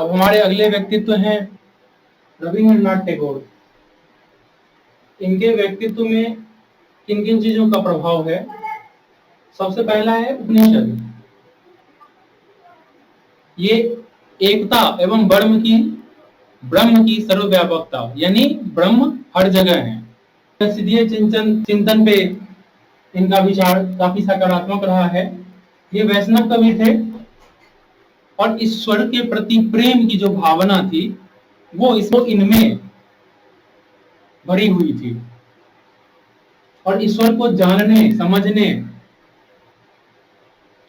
अब हमारे अगले व्यक्तित्व हैं रविंद्रनाथ टैगोर। इनके व्यक्तित्व में किन किन चीजों का प्रभाव है? सबसे पहला है उपनिषद। ये एकता एवं ब्रह्म की सर्वव्यापकता, यानी ब्रह्म हर जगह है। सीधे चिंतन पे इनका विचार काफी सकारात्मक रहा है। ये वैष्णव कवि थे और ईश्वर के प्रति प्रेम की जो भावना थी वो इनमें भरी हुई थी और ईश्वर को जानने समझने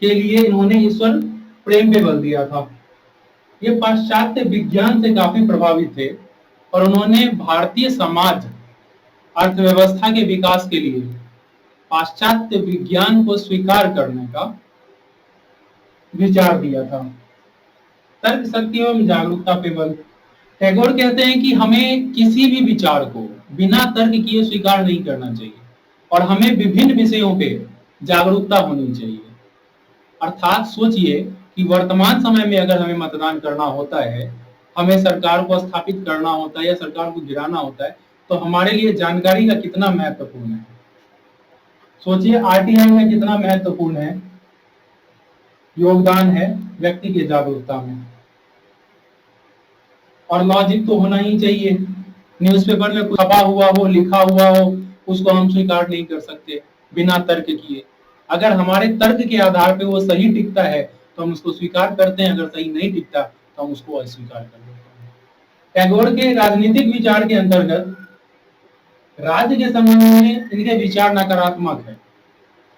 के लिए इन्होंने ईश्वर प्रेम पे बल दिया था। ये पाश्चात्य विज्ञान से काफी प्रभावित थे और उन्होंने भारतीय समाज अर्थव्यवस्था के विकास के लिए पाश्चात्य विज्ञान को स्वीकार करने का विचार दिया था। तर्क शक्ति एवं जागरूकता पे बल। टैगोर कहते हैं कि हमें किसी भी विचार को बिना तर्क किए स्वीकार नहीं करना चाहिए और हमें विभिन्न विषयों पे जागरूकता होनी चाहिए। अर्थात सोचिए कि वर्तमान समय में अगर हमें मतदान करना होता है, हमें सरकार को स्थापित करना होता है या सरकार को गिराना होता है, तो हमारे लिए जानकारी का कितना महत्वपूर्ण है। सोचिए आरटीआई में कितना महत्वपूर्ण है योगदान है व्यक्ति की जागरूकता में। और लॉजिक तो होना ही चाहिए। न्यूज़पेपर में कुछ छपा हुआ हो, लिखा हुआ हो, उसको हम स्वीकार नहीं कर सकते बिना तर्क किए। अगर हमारे तर्क के आधार पे वो सही टिकता है तो हम उसको स्वीकार करते हैं, अगर सही नहीं टिकता तो हम उसको अस्वीकार कर देते हैं। टैगोर के राजनीतिक विचार के अंतर्गत राज्य के संबंध में इनके विचार नकारात्मक है।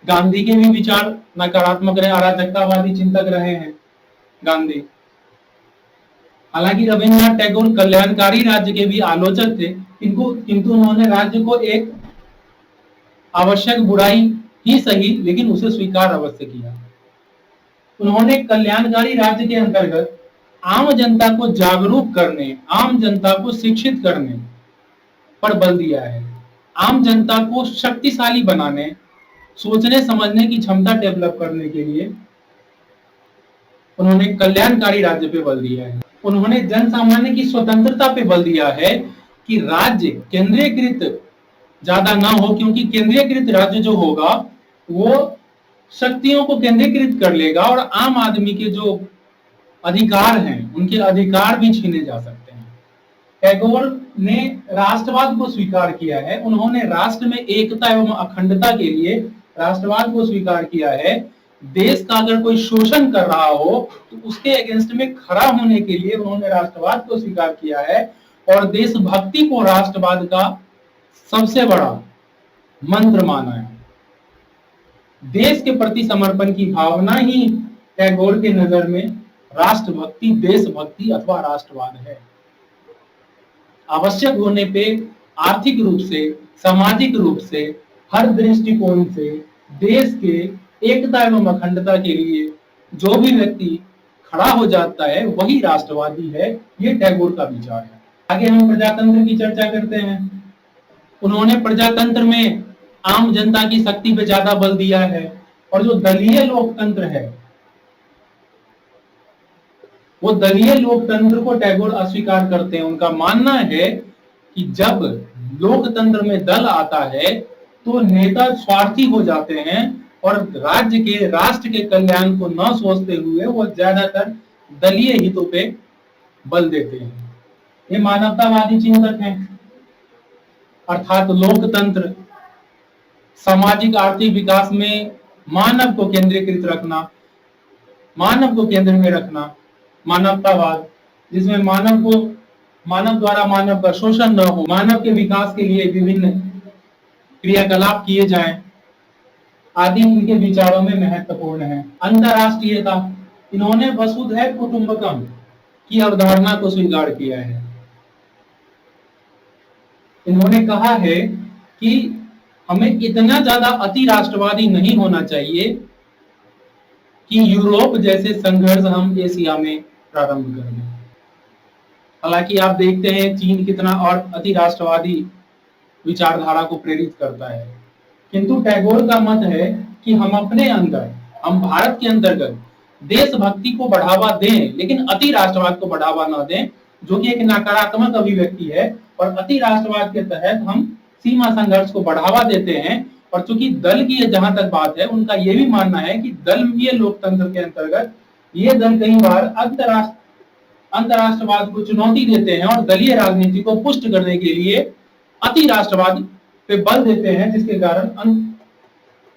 गांधी के भी विचार नकारात्मक रहे, अराजकतावादी चिंतक रहे हैं गांधी। हालांकि रविंद्रनाथ टैगोर कल्याणकारी राज्य के भी आलोचक थे, किंतु उन्होंने राज्य को एक आवश्यक बुराई ही सही लेकिन उसे स्वीकार अवश्य किया। उन्होंने कल्याणकारी राज्य के अंतर्गत आम जनता को जागरूक करने, आम जनता को शिक्षित करने पर बल दिया है। आम जनता को शक्तिशाली बनाने, सोचने समझने की क्षमता डेवलप करने के लिए उन्होंने कल्याणकारी राज्य पे बल दिया है। उन्होंने जन सामान्य की स्वतंत्रता पे बल दिया है कि राज्य केंद्रीकृत ज्यादा ना हो, क्योंकि केंद्रीकृत राज्य जो होगा वो शक्तियों को केंद्रीकृत कर लेगा और आम आदमी के जो अधिकार हैं उनके अधिकार भी छीने जा सकते हैं। टैगोर ने राष्ट्रवाद को स्वीकार किया है। उन्होंने राष्ट्र में एकता एवं अखंडता के लिए राष्ट्रवाद को स्वीकार किया है। देश का अगर कोई शोषण कर रहा हो तो उसके अगेंस्ट में खड़ा होने के लिए उन्होंने राष्ट्रवाद को स्वीकार किया है और देशभक्ति को राष्ट्रवाद का सबसे बड़ा मंत्र माना है। देश के प्रति समर्पण की भावना ही टैगोर के नजर में राष्ट्रभक्ति, देशभक्ति अथवा राष्ट्रवाद है। आवश्यक होने पे आर्थिक रूप से, सामाजिक रूप से, हर दृष्टिकोण से देश के एकता एवं अखंडता के लिए जो भी व्यक्ति खड़ा हो जाता है वही राष्ट्रवादी है। ये टैगोर का विचार है। आगे हम प्रजातंत्र की चर्चा करते हैं। उन्होंने प्रजातंत्र में आम जनता की शक्ति पे ज्यादा बल दिया है और जो दलीय लोकतंत्र है वो दलीय लोकतंत्र को टैगोर अस्वीकार करते हैं। उनका मानना है कि जब लोकतंत्र में दल आता है तो नेता स्वार्थी हो जाते हैं और राष्ट्र के कल्याण को न सोचते हुए वो ज्यादातर दलीय हितों पे बल देते हैं। ये मानवतावादी चिंतक हैं। अर्थात लोकतंत्र, सामाजिक आर्थिक विकास में मानव को केंद्रीकृत रखना, मानव को केंद्र में रखना, मानवतावाद जिसमें मानव द्वारा मानव का शोषण न हो, मानव के विकास के लिए विभिन्न क्रियाकलाप किए जाएं, आदि इनके विचारों में महत्वपूर्ण है। अंतरराष्ट्रीयता, इन्होंने वसुधैव कुटुंबकम की अवधारणा को स्वीकार किया है। इन्होंने कहा है कि हमें इतना ज्यादा अति राष्ट्रवादी नहीं होना चाहिए कि यूरोप जैसे संघर्ष हम एशिया में प्रारंभ कर दें। हालांकि आप देखते हैं चीन कितना और अति राष्ट्रवादी विचारधारा को प्रेरित करता है, किंतु टैगोर का मत है कि हम अपने अंदर, हम भारत के अंतर्गत देशभक्ति को बढ़ावा दें, लेकिन अति राष्ट्रवाद को बढ़ावा ना दें, जो कि एक नकारात्मक अभिव्यक्ति है। और अति राष्ट्रवाद के तहत हम सीमा संघर्ष को बढ़ावा देते हैं। और चूंकि दल की जहां तक बात है, उनका यह भी मानना है कि दलीय लोकतंत्र के अंतर्गत ये दल कई बार अंतरराष्ट्रवाद को चुनौती देते हैं और दलीय राजनीति को पुष्ट करने के लिए अति राष्ट्रवाद पे बल देते हैं, जिसके कारण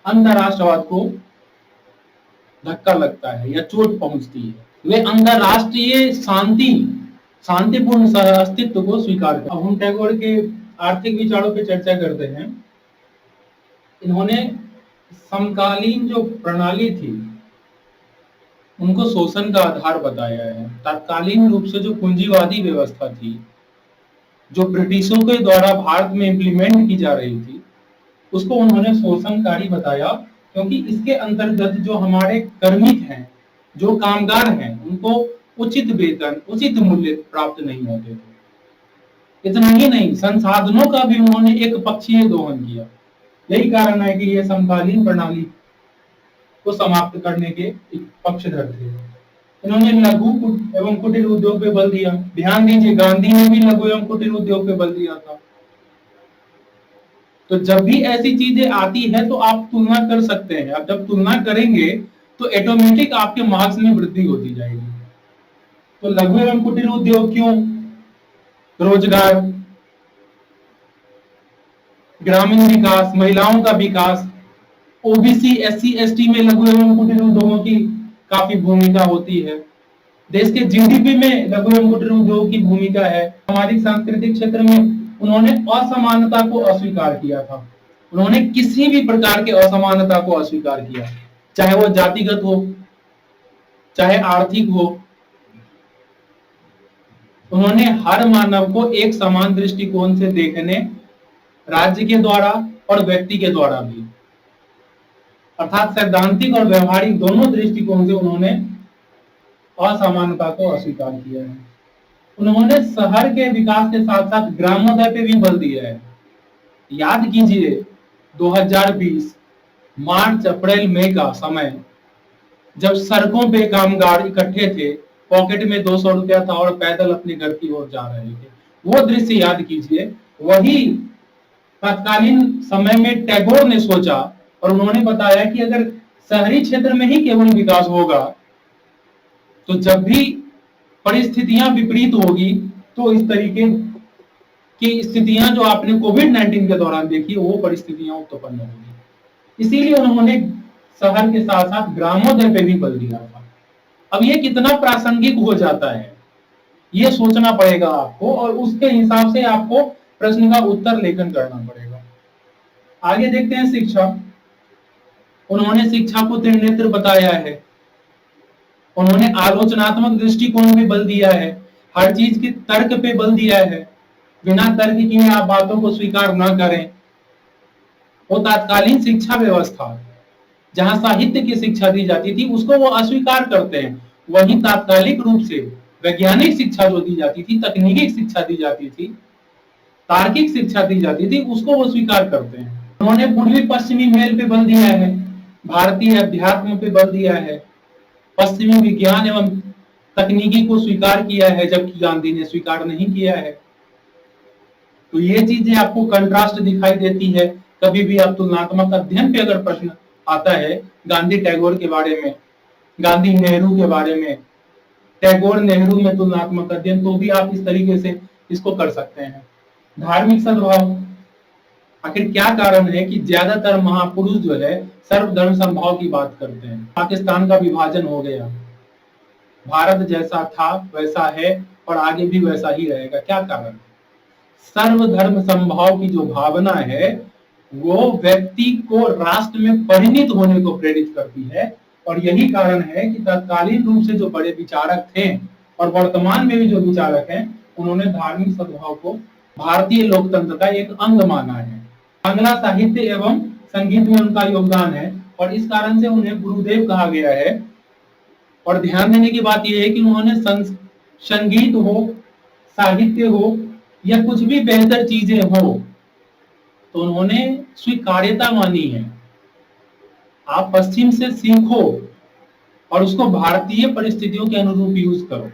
अंतरराष्ट्रवाद को धक्का लगता है या चोट पहुंचती है। वे अंतरराष्ट्रीय शांतिपूर्ण अस्तित्व को स्वीकार करते हैं। अब हम टैगोर के आर्थिक विचारों पे चर्चा करते हैं। इन्होंने समकालीन जो प्रणाली थी उनको शोषण का आधार बताया है। तत्कालीन रूप से जो पूंजीवादी व्यवस्था थी, जो ब्रिटिशों के द्वारा भारत में इंप्लीमेंट की जा रही थी, उसको उन्होंने शोषणकारी बताया, क्योंकि इसके अंतर्गत जो हमारे कार्मिक हैं, जो कामगार हैं, उनको उचित वेतन, उचित मूल्य प्राप्त नहीं होते थे। इतना ही नहीं, संसाधनों का भी उन्होंने एक पक्षीय दोहन किया। यही कारण है कि ये समकालीन प्रणाली को समाप्त करने के पक्षधर थे। इन्होंने लघु एवं कुटीर उद्योग पे बल दिया। ध्यान दीजिए, गांधी ने भी लघु एवं कुटीर उद्योग पे बल दिया था। तो जब भी ऐसी चीजें आती है तो आप तुलना कर सकते हैं। अब जब तुलना करेंगे तो ऑटोमेटिक आपके मार्क्स में वृद्धि होती जाएगी। तो लघु एवं कुटीर उद्योग क्यों? रोजगार, ग्रामीण विकास, महिलाओं का विकास, ओबीसी, एससी, एसटी में लघु एवं कुटीर उद्योगों की काफी भूमिका होती है। देश के जीडीपी में लघु एवं कुटीर उद्योग की भूमिका है। सामाजिक सांस्कृतिक क्षेत्र में उन्होंने असमानता को अस्वीकार किया था। उन्होंने किसी भी प्रकार के असमानता को अस्वीकार किया, चाहे वो जातिगत हो, चाहे आर्थिक हो। उन्होंने हर मानव को एक समान दृष्टिकोण से देखने, राज्य के द्वारा और व्यक्ति के द्वारा भी, अर्थात सैद्धांतिक और व्यवहारिक दोनों दृष्टिकोण से उन्होंने असमानता को अस्वीकार किया है। उन्होंने शहर के विकास के साथ साथ ग्रामोदय पे भी बल दिया है। याद कीजिए 2020 मार्च, अप्रैल, मई का समय, जब सड़कों पे कामगार इकट्ठे थे, पॉकेट में 200 रुपया था और पैदल अपने घर की ओर जा रहे थे, वो दृश्य याद कीजिए। वही तत्कालीन समय में टैगोर ने सोचा और उन्होंने बताया कि अगर शहरी क्षेत्र में ही केवल विकास होगा तो जब भी परिस्थितियां विपरीत होगी तो इस तरीके की स्थितियां जो आपने कोविड-19 के दौरान देखी, वो परिस्थितियां उत्पन्न होगी। इसीलिए उन्होंने शहर के साथ साथ ग्रामोदय पे भी बल दिया था। अब ये कितना प्रासंगिक हो जाता है, ये सोचना पड़ेगा आपको, और उसके हिसाब से आपको प्रश्न का उत्तर लेखन करना पड़ेगा। आगे देखते हैं शिक्षा। उन्होंने शिक्षा को त्रिनेत्र बताया है। उन्होंने आलोचनात्मक दृष्टिकोण पे बल दिया है, हर चीज के तर्क पे बल दिया है। बिना तर्क किए आप बातों को स्वीकार ना करें। वो तत्कालीन शिक्षा व्यवस्था, जहां साहित्य की शिक्षा दी जाती थी, उसको वो अस्वीकार करते हैं। वहीं तात्कालिक रूप से वैज्ञानिक शिक्षा जो दी जाती थी, तकनीकी शिक्षा दी जाती थी, तार्किक शिक्षा दी जाती थी, उसको वो स्वीकार करते हैं। उन्होंने पूर्वी पश्चिमी मेल पे बल दिया है, भारतीय अध्यात्म पे बल दिया है, पश्चिमी विज्ञान एवं तकनीकी को स्वीकार किया है, जबकि गांधी ने स्वीकार नहीं किया है। तो ये चीजें आपको कंट्रास्ट दिखाई देती है। कभी भी आप तुलनात्मक अध्ययन पे अगर प्रश्न आता है गांधी टैगोर के बारे में, गांधी नेहरू के बारे में, टैगोर नेहरू में तुलनात्मक अध्ययन, तो भी आप इस तरीके से इसको कर सकते हैं। धार्मिक सद्भाव, आखिर क्या कारण है कि ज्यादातर महापुरुष जो है सर्वधर्म समभाव की बात करते हैं। पाकिस्तान का विभाजन हो गया, भारत जैसा था वैसा है और आगे भी वैसा ही रहेगा। क्या कारण? सर्वधर्म समभाव की जो भावना है वो व्यक्ति को राष्ट्र में परिणित होने को प्रेरित करती है। और यही कारण है कि तत्कालीन रूप से जो बड़े विचारक थे और वर्तमान में भी जो विचारक हैं, उन्होंने धार्मिक सद्भाव को भारतीय लोकतंत्र का एक अंग माना है। बांग्ला साहित्य एवं संगीत में उनका योगदान है और इस कारण से उन्हें गुरुदेव कहा गया है। और ध्यान देने की बात यह है कि उन्होंने संगीत हो, साहित्य हो या कुछ भी बेहतर चीजें हो, तो उन्होंने स्वीकार्यता मानी है। आप पश्चिम से सीखो और उसको भारतीय परिस्थितियों के अनुरूप यूज करो।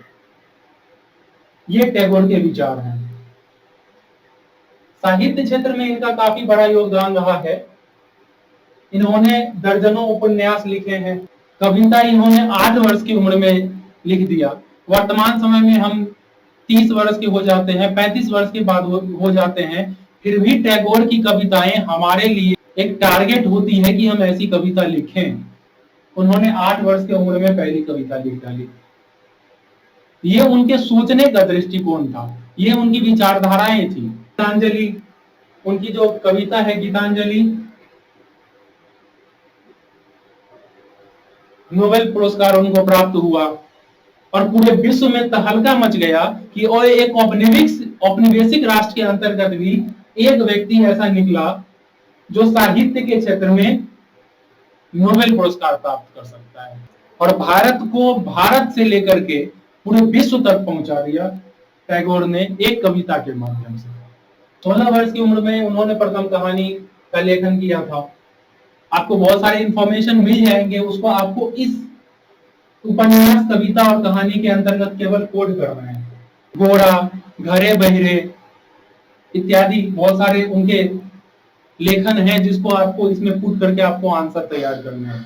ये टैगोर के विचार हैं। साहित्य क्षेत्र में इनका काफी बड़ा योगदान रहा है। इन्होंने दर्जनों उपन्यास लिखे हैं। कविता इन्होंने 8 वर्ष की उम्र में लिख दिया। वर्तमान समय में हम 30 वर्ष के हो जाते हैं, 35 वर्ष के बाद हो जाते हैं, फिर भी टैगोर की कविताएं हमारे लिए एक टारगेट होती है कि हम ऐसी कविता लिखें। उन्होंने 8 वर्ष की उम्र में पहली कविता लिख डाली। ये उनके सोचने का दृष्टिकोण था, ये उनकी विचारधाराएं थी। गीतांजलि, उनकी जो कविता है गीतांजलि, नोबेल पुरस्कार उनको प्राप्त हुआ और पूरे विश्व में तहलका मच गया कि और एक औपनिवेशिक राष्ट्र के अंतर्गत भी एक व्यक्ति ऐसा निकला जो साहित्य के क्षेत्र में नोबेल पुरस्कार प्राप्त कर सकता है, और भारत को भारत से लेकर के पूरे विश्व तक पहुंचा दिया टैगोर ने एक कविता के माध्यम से। 16 वर्ष की उम्र में उन्होंने प्रथम कहानी का लेखन किया था। आपको बहुत सारे इंफॉर्मेशन मिल जाएंगे, उसको आपको इस उपन्यास, कविता और कहानी के अंतर्गत केवल कोड करना है। गोरा, घरे बहिरे इत्यादि बहुत सारे उनके लेखन है जिसको आपको इसमें पुट करके आपको आंसर तैयार करना है।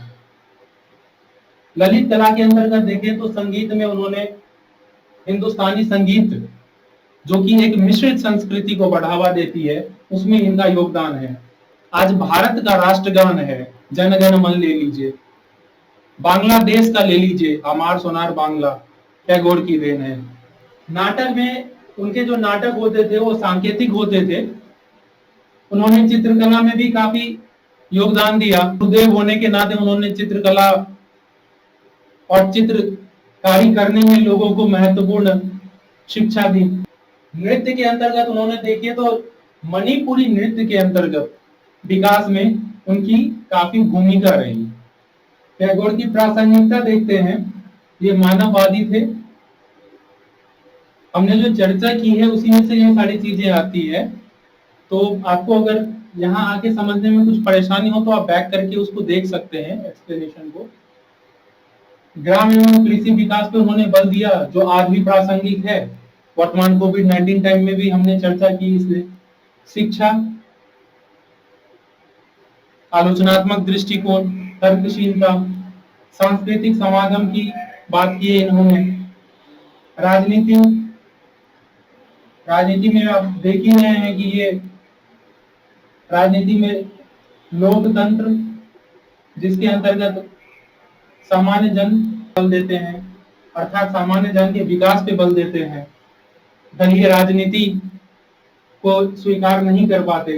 ललित कला के अंतर्गत देखें तो संगीत में उन्होंने हिंदुस्तानी संगीत, जो कि एक मिश्रित संस्कृति को बढ़ावा देती है, उसमें इनका योगदान है। आज भारत का राष्ट्रगान है जन गण मन ले लीजिए, बांग्लादेश का ले लीजिए हमार सोनार बांग्ला, टैगोर की देन है। नाटक में उनके जो नाटक होते थे वो सांकेतिक होते थे। उन्होंने चित्रकला में भी काफी योगदान दिया। गुरुदेव होने के नाते उन्होंने चित्रकला और चित्रकारी करने में लोगों को महत्वपूर्ण शिक्षा दी। नृत्य के अंतर्गत उन्होंने देखिए तो मणिपुरी नृत्य के अंतर्गत विकास में उनकी काफी भूमिका रही। टैगोर की प्रासंगिकता देखते हैं, ये मानववादी थे। हमने जो चर्चा की है उसी में से ये सारी चीजें आती है। तो आपको अगर यहाँ आके समझने में कुछ परेशानी हो तो आप बैक करके उसको देख सकते हैं एक्सप्लेनेशन को। ग्राम एवं कृषि विकास पे उन्होंने बल दिया, जो आज भी प्रासंगिक है। वर्तमान कोविड-19 टाइम में भी हमने चर्चा की इसमें। शिक्षा, आलोचनात्मक दृष्टिकोण, तर्कशीलता, सांस्कृतिक समागम की बात की है इन्होंने। राजनीति में आप देख ही रहे हैं कि ये राजनीति में लोकतंत्र, जिसके अंतर्गत सामान्य जन बल देते हैं, अर्थात सामान्य जन के विकास पे बल देते हैं, दलीय राजनीति को स्वीकार नहीं कर पाते।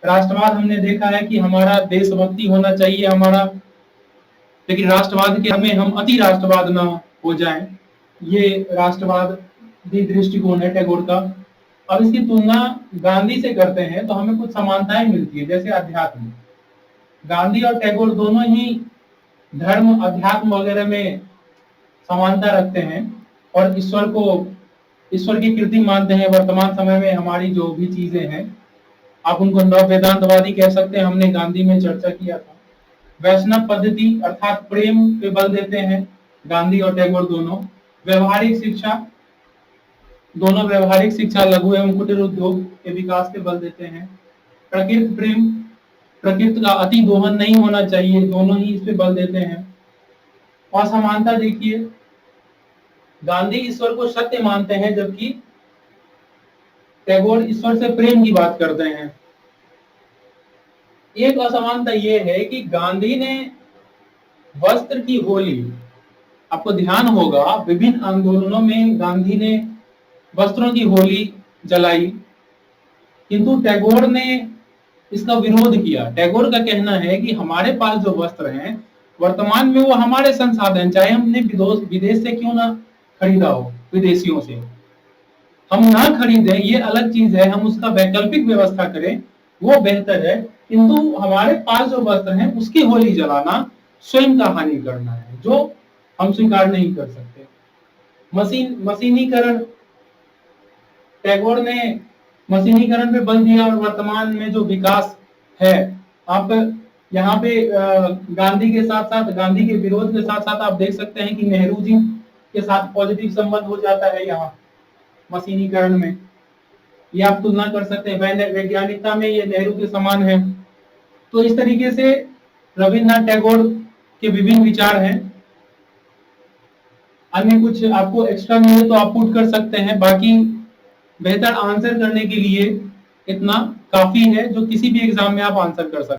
राष्ट्रवाद हमने देखा है कि हमारा देशभक्ति होना चाहिए हमारा, लेकिन राष्ट्रवाद के हमें हम अति राष्ट्रवाद ना हो जाएं, ये राष्ट्रवादी दृष्टिकोण है टैगोर का। अब इसकी तुलना गांधी से करते हैं तो हमें कुछ समानताएं मिलती है, जैसे अध्यात्म। गांधी और टैगोर दोनों ही धर्म, अध्यात्म वगैरह में समानता रखते हैं और ईश्वर की कृति मानते हैं। वर्तमान समय में हमारी जो भी चीजें हैं, आप उनको नव वेदांतवादी कह सकते हैं, हमने गांधी में चर्चा किया था। वैष्णव पद्धति अर्थात प्रेम पे बल देते हैं गांधी और टैगोर दोनों। व्यवहारिक शिक्षा, दोनों व्यवहारिक शिक्षा, लघु एवं कुटीर उद्योग के विकास पे बल देते हैं। प्रकृति प्रेम, प्रकृति का अति दोहन नहीं होना चाहिए, दोनों ही इस पे बल देते हैं। असमानता देखिए, गांधी ईश्वर को सत्य मानते हैं जबकि टैगोर ईश्वर से प्रेम की बात करते हैं। एक असमानता यह है कि गांधी ने वस्त्र की होली, आपको ध्यान होगा विभिन्न आंदोलनों में गांधी ने वस्त्रों की होली जलाई, किंतु टैगोर ने इसका विरोध किया। टैगोर का कहना है कि हमारे पास जो वस्त्र हैं वर्तमान में वो हमारे संसाधन, चाहे हमने विदेश से क्यों ना खरीदा हो, विदेशियों से हम ना खरीदें ये अलग चीज है, हम उसका वैकल्पिक व्यवस्था करें वो बेहतर है, किंतु हमारे पास जो वस्त्र हैं उसकी होली जलाना स्वयं का हानि करना है, जो हम स्वीकार नहीं कर सकते। मशीनीकरण, टैगोर ने मशीनीकरण पे बल दिया और वर्तमान में जो विकास है, आप यहाँ पे गांधी के साथ साथ, गांधी के विरोध के साथ साथ आप देख सकते हैं कि नेहरू जी के साथ पॉजिटिव संबंध हो जाता है यहाँ मशीनीकरण में। ये आप तुलना कर सकते हैं, वैज्ञानिकता में ये नेहरू के समान है। तो इस तरीके से रविन्द्रनाथ टैगोर के विभिन्न विचार हैं। अन्य कुछ आपको एक्स्ट्रा मिले तो आप पुट कर सकते हैं, बाकी बेहतर आंसर करने के लिए इतना काफी है, जो किसी भी एग्जाम में आप आंसर कर सकते हैं।